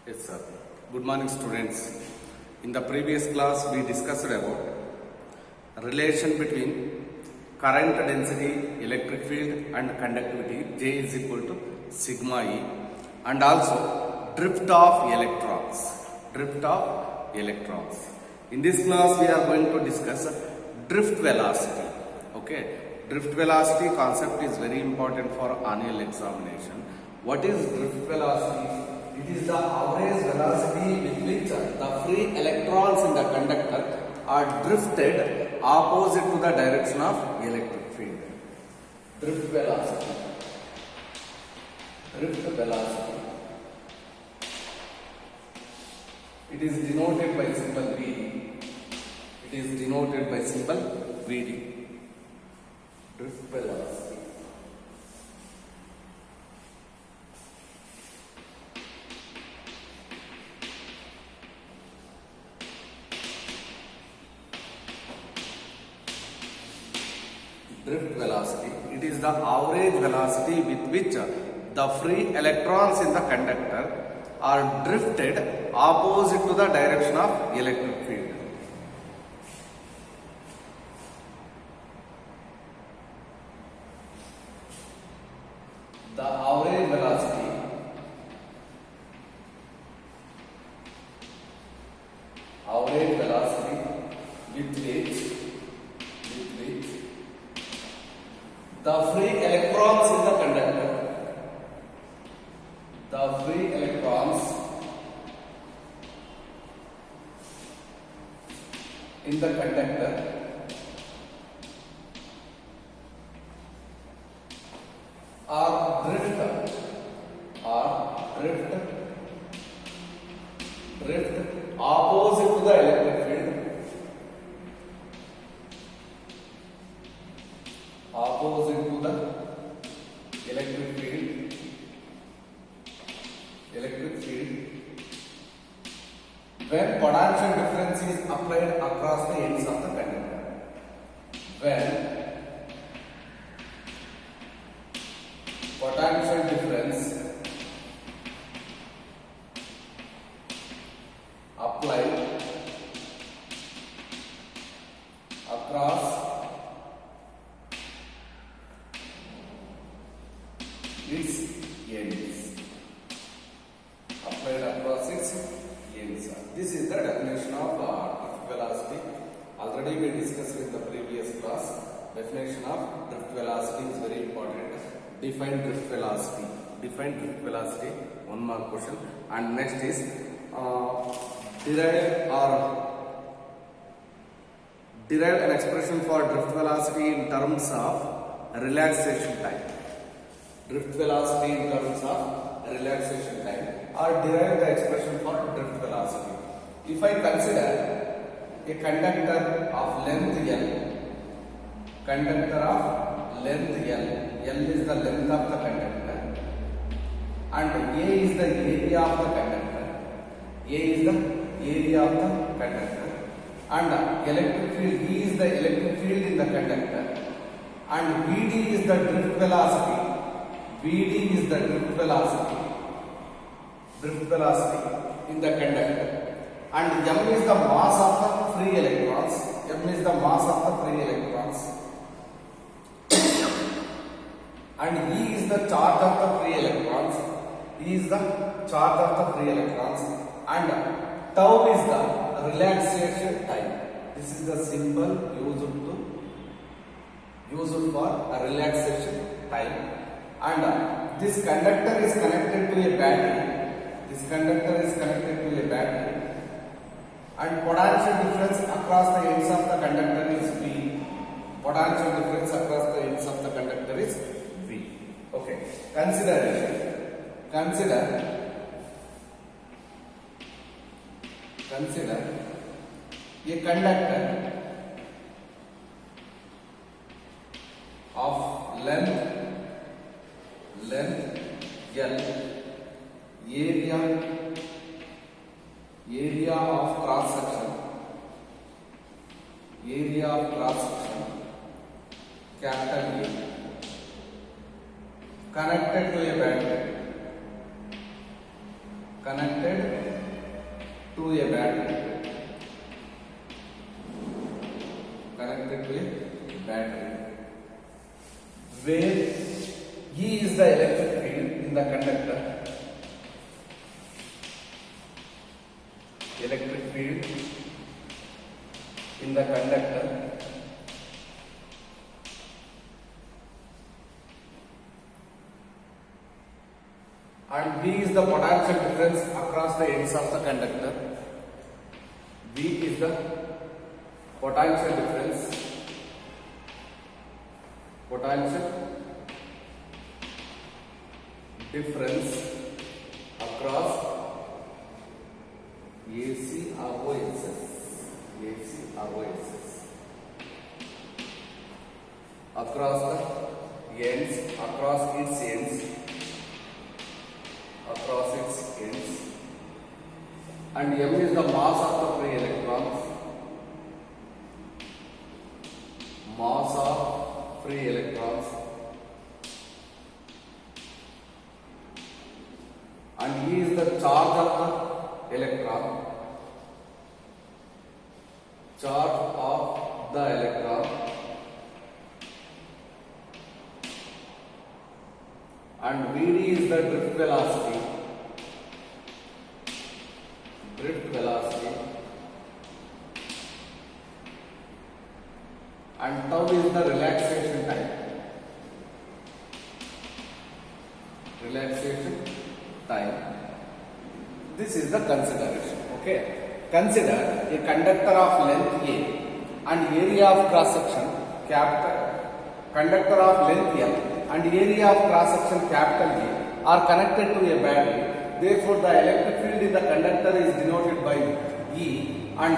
Yes, sir. Good morning, students. In the previous class, we discussed about relation between current density, electric field, and conductivity. J is equal to sigma E, and also drift of electrons. Drift of electrons. In this class, we are going to discuss drift velocity. Okay, drift velocity concept is very important for annual examination. What is drift velocity? It is the average velocity with which the free electrons in the conductor are drifted opposite to the direction of electric field. Drift velocity. Drift velocity. It is denoted by symbol V. It is denoted by symbol Vd. Drift velocity. Drift velocity. It is the average velocity with which the free electrons in the conductor are drifted opposite to the direction of electric field. The average velocity with which the free electrons in the conductor, are drift opposite to the electric field. Opposite to the electric field when potential difference is applied across the ends of the conductor. When potential difference applied across its ends. Applied across its ends. This is the definition of drift velocity. Already we discussed in the previous class. Definition of drift velocity is very important. Define drift velocity. One more question. And next is derive an expression for drift velocity in terms of relaxation time. Drift velocity in terms of relaxation time, or derive the expression for drift velocity. If I consider a conductor of length L, L is the length of the conductor, and A is the area of the conductor, and electric field E is the electric field in the conductor, and Vd is the drift velocity. Vd is the drift velocity in the conductor, and m is the mass of the free electrons. And E is the charge of the free electrons. And tau is the relaxation time. This is the symbol used for a relaxation time. And this conductor is connected to a battery. And potential difference across the ends of the conductor is V. Okay. Consider a conductor of length L, area of cross section, capital A, connected to a battery, connected to a battery, connected to a battery, where E is the electric field in the conductor, electric field in the conductor, and V is the potential difference across the ends of the conductor. V is the potential difference across AC or OSS, across the ends, across its ends, and M is the mass of the free electrons, and E is the charge of the electron, and Vd is the drift velocity, and tau is the relaxation time. This is the consideration. Okay. Consider a conductor of length A and area of cross section capital. Conductor of length L and area of cross section capital A are connected to a battery. Therefore, the electric field in the conductor is denoted by E, and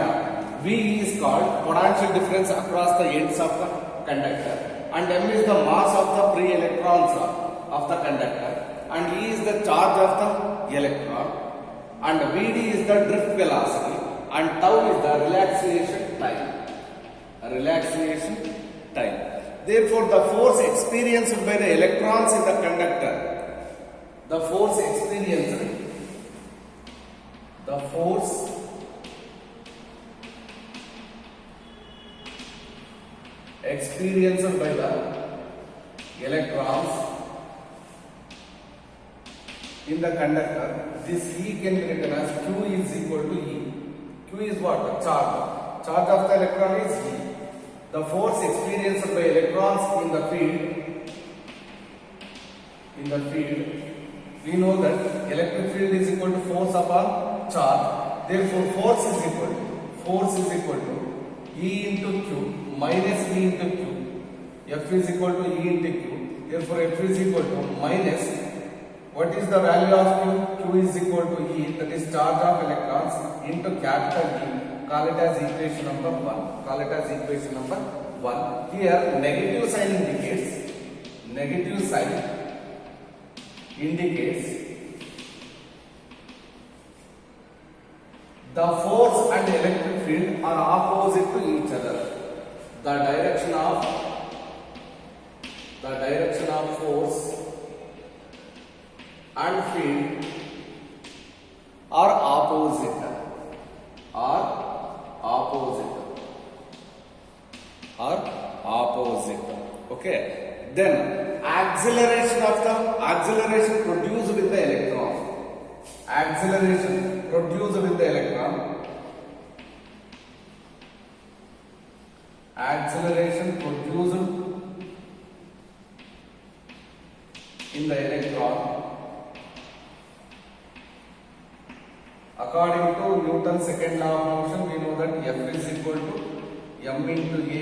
V is called potential difference across the ends of the conductor, and M is the mass of the free electrons of the conductor, and E is the charge of the electron, and Vd is the drift velocity, and tau is the relaxation time. Therefore, the force experienced by the electrons in the conductor, the force experienced by the electrons in the conductor, this E can be written as Q is equal to E. Q is what? Charge. Charge of the electron is E. The force experienced by electrons in the field, we know that electric field is equal to force upon charge. Therefore, force is equal to E into Q minus E into Q. F is equal to E into Q. Therefore, F is equal to minus, what is the value of Q? Q is equal to E, that is charge of electrons, into capital E. Call it as equation number 1. Here, negative sign indicates the force and electric field are opposite to each other. The direction of force and field are opposite. Okay. Then acceleration produced with the electron. Acceleration produced in the electron, according to Newton's second law of motion, we know that F is equal to m into A.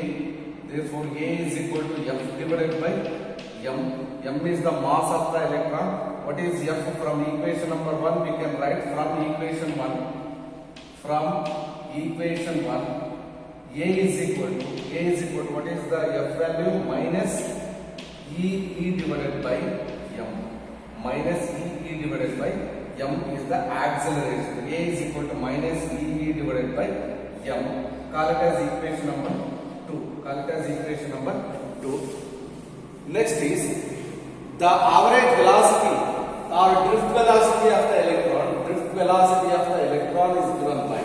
Therefore, A is equal to F divided by m. M is the mass of the electron. What is F? From equation number 1 we can write from equation 1. A is equal to what is the F value? Minus E divided by m is the acceleration. A is equal to minus E divided by m. Call it as equation number 2. Next is the average velocity or drift velocity of the electron. Drift velocity of the electron is given by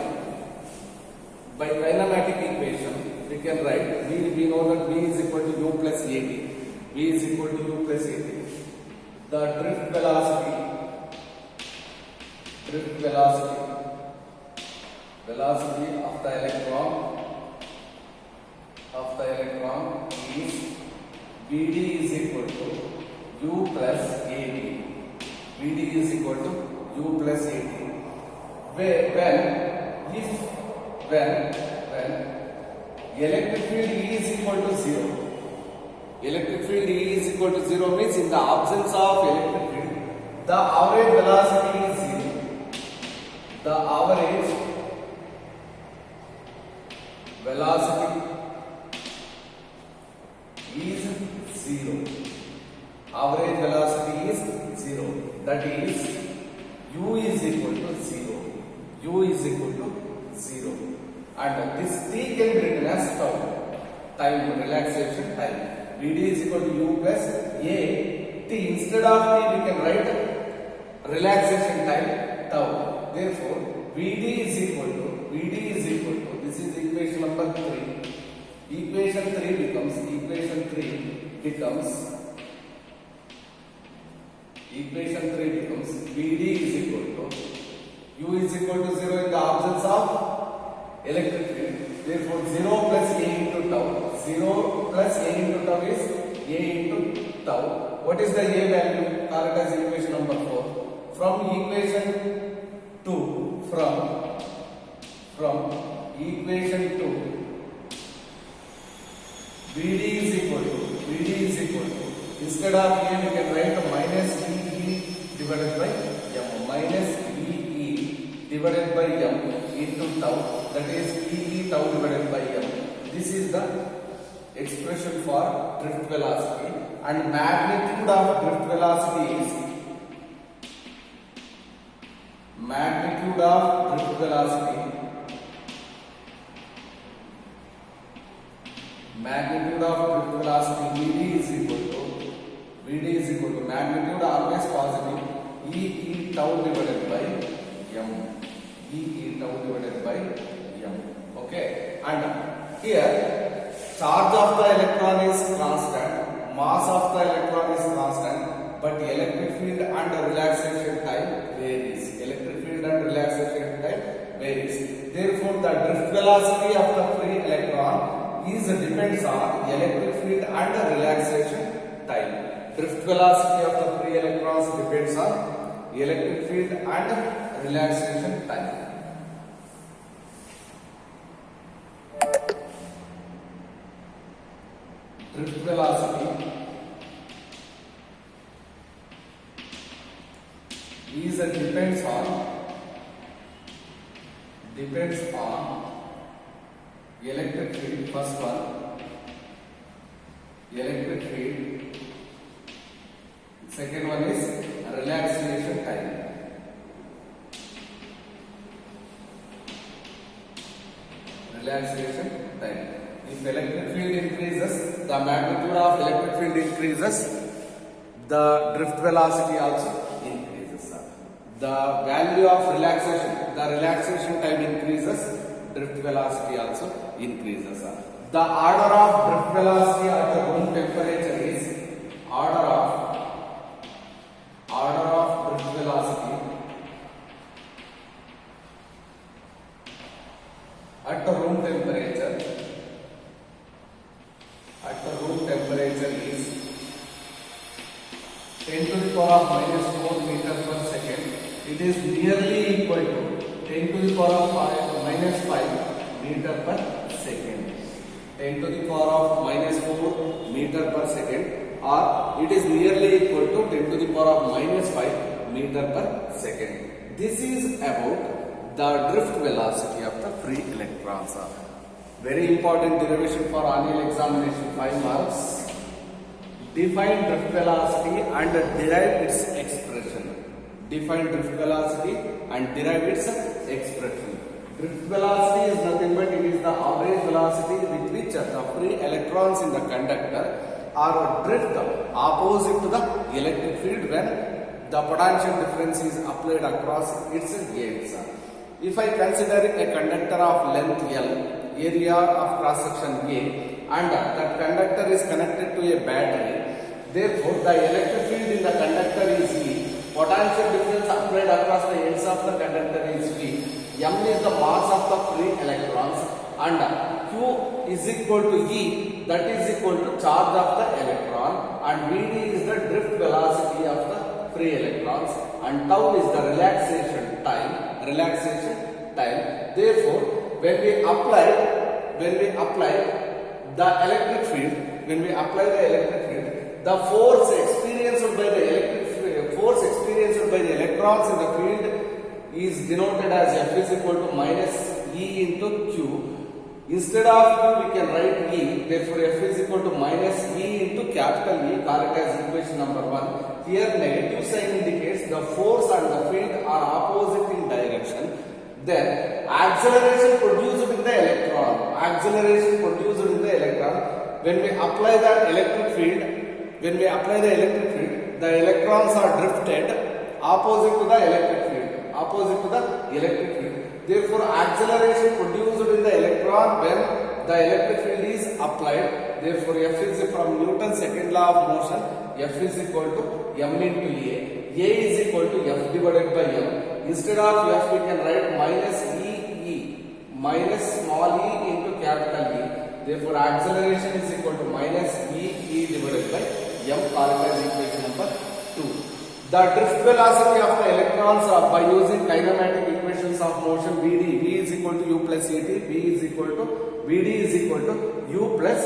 By kinematic equation, we can write we know that V is equal to U plus AT. V is equal to U plus AT. The drift velocity of the electron is Vd is equal to U plus AT. Vd is equal to U plus AT. When electric field E is equal to 0. Electric field E is equal to 0 means in the absence of electric field, the average velocity is 0. The average velocity is 0. Average velocity is 0. That is U is equal to 0. U is equal to 0. And this T can be written as time relaxation time. Vd is equal to U plus A T. Instead of T, we can write relaxation time tau. Therefore, Vd is equal to this is equation number 3. Equation 3 becomes Vd is equal to U is equal to 0 in the absence of electric field. Therefore, 0 plus A into tau. 0 plus A into tau is A into tau. What is the A value? Call it as equation number 4. From equation 2, Vd is equal to instead of A we can write minus VE divided by M. Minus VE divided by M into tau. That is PE tau divided by M. This is the expression for drift velocity, and magnitude of drift velocity is Vd is equal to magnitude always positive E tau divided by M. Okay, and here charge of the electron is constant, mass of the electron is constant, but electric field and relaxation time varies. Therefore, the drift velocity of the free electron depends on electric field and relaxation time. Drift velocity of the free electrons depends on electric field and relaxation time. Drift velocity depends on electric field. First one, electric field. Second one is relaxation time. If electric field increases, the magnitude of electric field increases, the drift velocity also increases. The value of relaxation, the relaxation time increases, drift velocity also increases. The order of drift velocity at the room temperature is order of drift velocity at the room temperature is 10 to the power of minus 4 meter per second. It is nearly equal to 10 to the power of minus 5 meter per second. 10 to the power of minus 4 meter per second, or it is nearly equal to 10 to the power of minus 5 meter per second. This is about the drift velocity of the free electrons. Very important derivation for annual examination, 5 marks. Define drift velocity and derive its expression. Drift velocity is nothing but it is the average velocity with which the free electrons in the conductor are drift opposite to the electric field when the potential difference is applied across its ends. If I consider a conductor of length L, area of cross section A, and that conductor is connected to a battery, therefore the electric field in the conductor is E, potential difference applied across the ends of the conductor is V, M is the mass of the free electrons, and Q is equal to E, that is equal to charge of the electron, and Vd is the drift velocity of the free electrons, and tau is the relaxation time. Therefore, when we apply the electric field, the force experienced by the electrons in the field is denoted as F is equal to minus E into Q. Instead of Q, we can write E. Therefore, F is equal to minus E into capital E. Call it as equation number 1. Here, negative sign indicates the force and the field are opposite in direction. Then, acceleration produced in the electron. When we apply the electric field, the electrons are drifted opposite to the electric field. Therefore, acceleration produced in the electron when the electric field is applied. Therefore, F is from Newton's second law of motion. F is equal to M into A. A is equal to F divided by M. Instead of F, we can write minus small e into capital E. Therefore, acceleration is equal to minus E divided by M. Call it as equation number 2. The drift velocity of the electrons by using kinematic equations of motion Vd, V is equal to U plus At, Vd is equal to U plus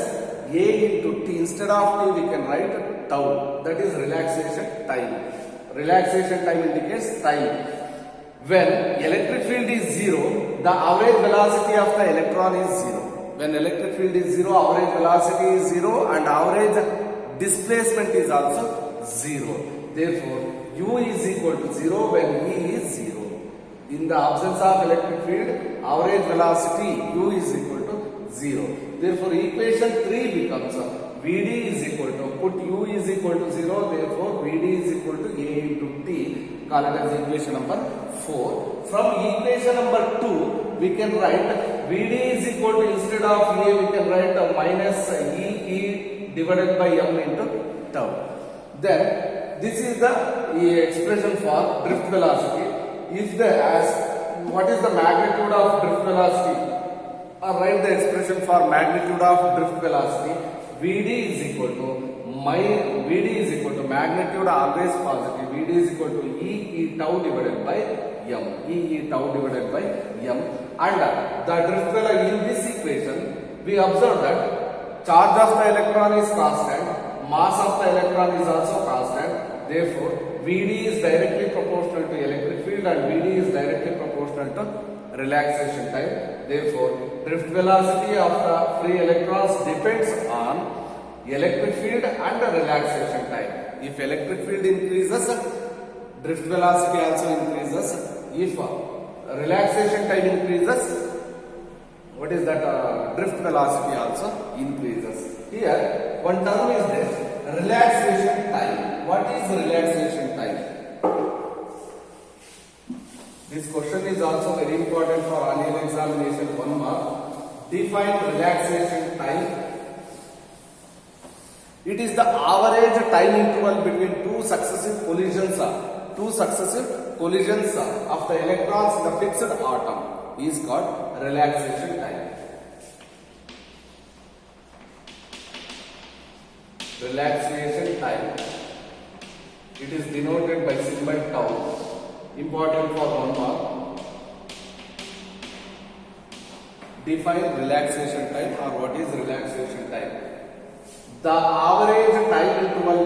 A into T. Instead of T, we can write tau. That is relaxation time. Relaxation time indicates time. When electric field is 0, the average velocity of the electron is 0. When electric field is 0, average velocity is 0 and average displacement is also 0. Therefore, U is equal to 0 when E is 0. In the absence of electric field, average velocity U is equal to 0. Therefore, equation 3 becomes Vd is equal to, put U is equal to 0, therefore Vd is equal to A into T. Call it as equation number 4. From equation number 2, we can write Vd is equal to, instead of A, we can write minus E divided by M into tau. Then, this is the expression for drift velocity. If they ask what is the magnitude of drift velocity, or write the expression for magnitude of drift velocity, Vd is equal to magnitude always positive. Vd is equal to E tau divided by M. And the drift velocity in this equation, we observe that charge of the electron is constant, mass of the electron is also constant. Therefore, Vd is directly proportional to electric field and Vd is directly proportional to relaxation time. Therefore, drift velocity of the free electrons depends on electric field and the relaxation time. If electric field increases, drift velocity also increases. If relaxation time increases, what is that? Drift velocity also increases. Here, one term is this, relaxation time. What is relaxation time? This question is also very important for annual examination 1 mark. Define relaxation time. It is the average time interval between two successive collisions of the electrons in the fixed atom is called relaxation time. Relaxation time. It is denoted by symbol tau. Important for 1 mark. Define relaxation time, or what is relaxation time? The average time interval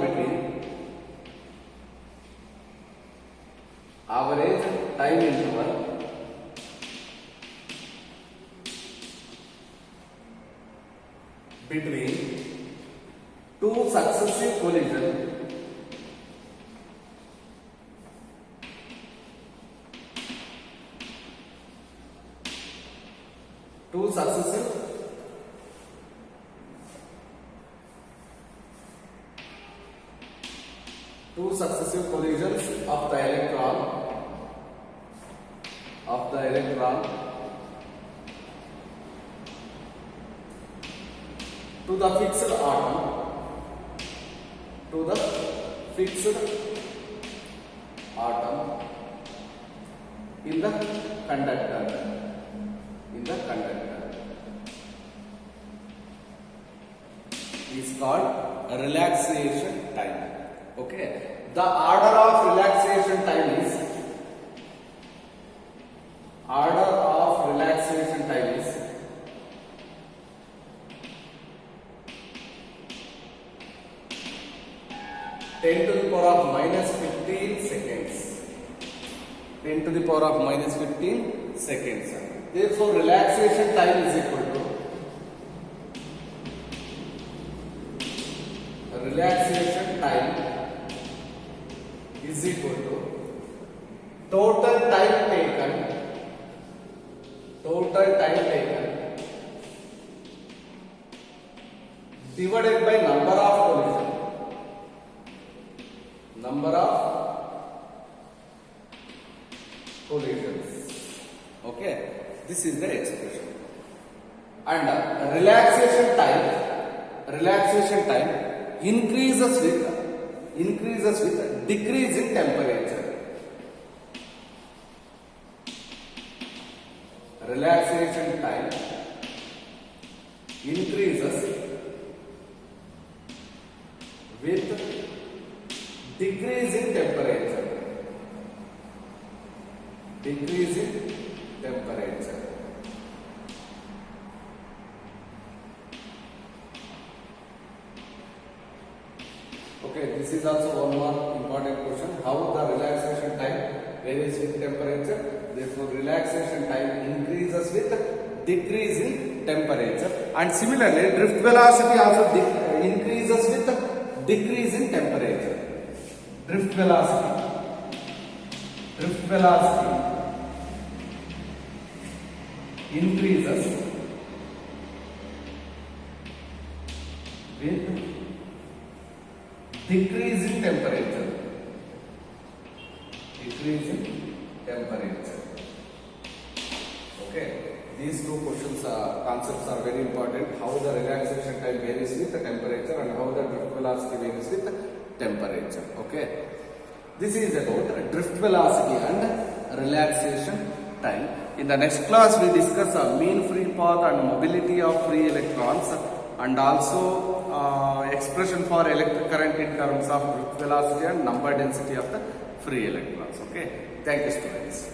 between two successive collisions of the electron of the electron to the fixed atom, to the fixed atom in the conductor, is called relaxation time. Okay, the order of relaxation time is 10 to the power of minus 15 seconds. 10 to the power of minus 15 seconds. Therefore, relaxation time is equal to total time taken divided by number of collisions. Okay, this is the expression. And relaxation time increases with decrease in temperature. Relaxation time increases with decrease in temperature. Okay, this is also one more important question. How the relaxation time varies with temperature? Therefore, relaxation time increases with decrease in temperature, and similarly, drift velocity also increases with decrease in temperature. Drift velocity increases with decrease in temperature. Okay, these two questions concepts are very important. How the relaxation time varies with the temperature and how the drift velocity varies with the temperature. Okay, this is about drift velocity and relaxation time. In the next class, we discuss mean free path and mobility of free electrons, and also expression for electric current in terms of drift velocity and number density of the free electrons. Okay, thank you, students.